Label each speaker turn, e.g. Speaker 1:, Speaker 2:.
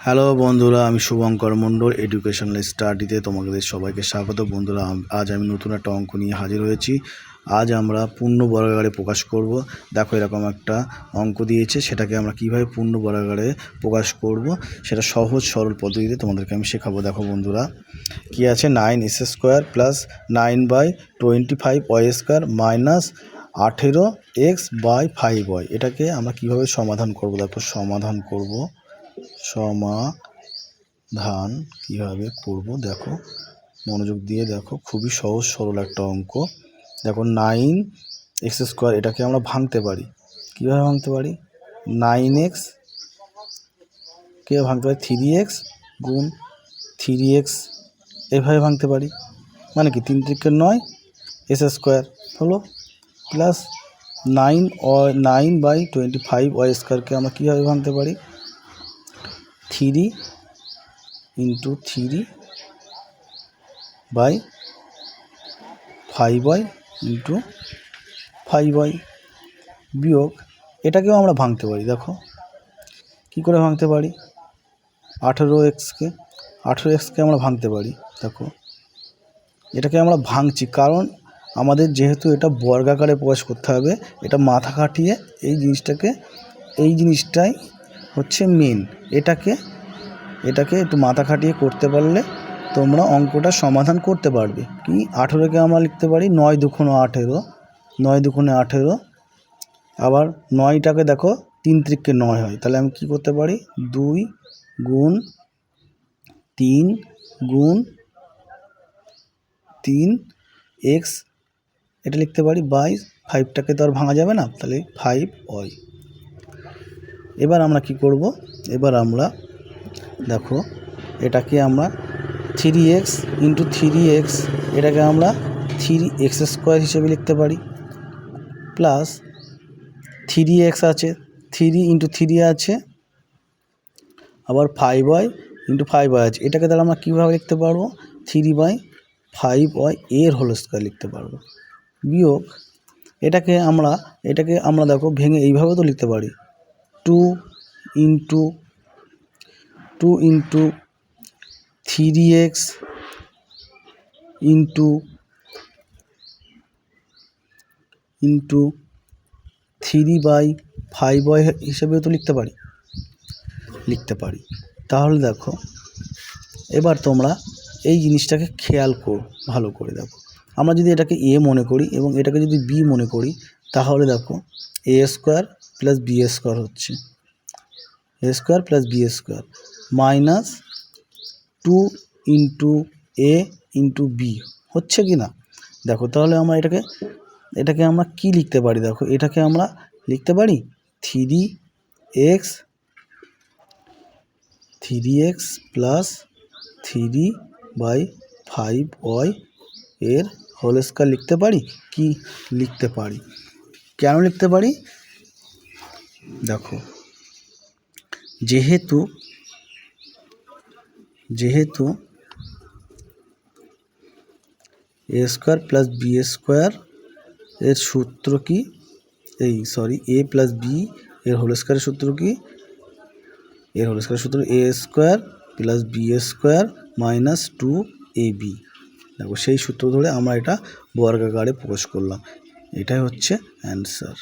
Speaker 1: Hello বন্ধুরা, আমি শুভঙ্কর মণ্ডল educational স্টাডিতে তোমাদের সবাইকে স্বাগত। বন্ধুরা, আজ আমি নতুন একটা অঙ্ক নিয়ে হাজির হয়েছি। আজ আমরা পূর্ণ বর্গাকারে প্রকাশ করব। দেখো, এরকম একটা অঙ্ক দিয়েছে, সেটাকে আমরা কিভাবে পূর্ণ বর্গাকারে প্রকাশ করব সেটা সহজ সরল পদ্ধতিতে তোমাদেরকে আমি শেখাবো। দেখো বন্ধুরা, কি আছে, 9x² plus 9/25y² minus 18x/5y। এটাকে আমরা কিভাবে সমাধান করব। দেখো, সমাধান কিভাবে করব দেখো, মনোযোগ দিয়ে দেখো, খুবই সহজ সরল একটা অঙ্ক। দেখো, 9x², এটাকে আমরা ভাঙতে পারি। কীভাবে ভাঙতে পারি? 9x কীভাবে ভাঙতে পারি? 3x গুণ 3x, এভাবে ভাঙতে পারি। মানে কি, 3 × 9 s² হলো, প্লাস 9/25y²কে আমরা কীভাবে ভাঙতে পারি? 3 × 3/5y × 5y বিয়োগ, এটাকেও আমরা ভাঙতে পারি। দেখো কি করে ভাঙতে পারি? 18xকে আমরা ভাঙতে পারি। দেখো, এটাকে আমরা ভাঙছি কারণ আমাদের যেহেতু এটা বর্গাকারে প্রকাশ করতে হবে, এটা মাথা খাটিয়ে এই জিনিসটাই হচ্ছে মেন। এটাকে একটু মাথা খাটিয়ে করতে পারলে তোমরা অঙ্কটা সমাধান করতে পারবে। কি, 18কে আমরা লিখতে পারি 9 × 2 = 18। আবার 9টাকে দেখো 3 × 9 হয়, তাহলে আমি কি করতে পারি? 2 × 3 × 3x এটা লিখতে পারি, বাই 5টাকে তো আর ভাঙা যাবে না, তাহলে 5y। এবার আমরা কি করব? এবার আমরা দেখো, এটাকে আমরা 3x × 3x, এটাকে আমরা 3x² হিসেবে লিখতে পারি, প্লাস 3x আছে, 3 × 3 আছে, আবার 5y × 5y আছে। এটাকে তাহলে আমরা কীভাবে লিখতে পারবো? 3/5y এর হোল স্কয়ার লিখতে পারবো, বিয়োগ এটাকে আমরা দেখো ভেঙে এইভাবে তো লিখতে পারি, 2 × 3x × 3/5y হিসেবেও তো লিখতে পারি। তাহলে দেখো, এবার তোমরা এই জিনিসটাকে খেয়াল করো ভালো করে। দেখো, আমরা যদি এটাকে a মনে করি এবং এটাকে যদি b মনে করি, তাহলে দেখো a² প্লাস b² হচ্ছে, a² plus b² minus 2 × a × b হচ্ছে কি না? দেখো, তাহলে আমরা এটাকে আমরা কি লিখতে পারি? দেখো, এটাকে আমরা লিখতে পারি 3x প্লাস 3/5y এর হোল স্কয়ার লিখতে পারি। কি লিখতে পারি? কেন লিখতে পারি? দেখো, যেহেতু a² প্লাস b² এর সূত্র কি? a প্লাস b এর হোল স্কয়ারের সূত্র কি? এর হোল স্কয়ারের সূত্র a² plus b² minus 2ab। দেখো, সেই সূত্র ধরে আমরা এটা বর্গাকারে প্রকাশ করলাম। এটাই হচ্ছে অ্যান্সার।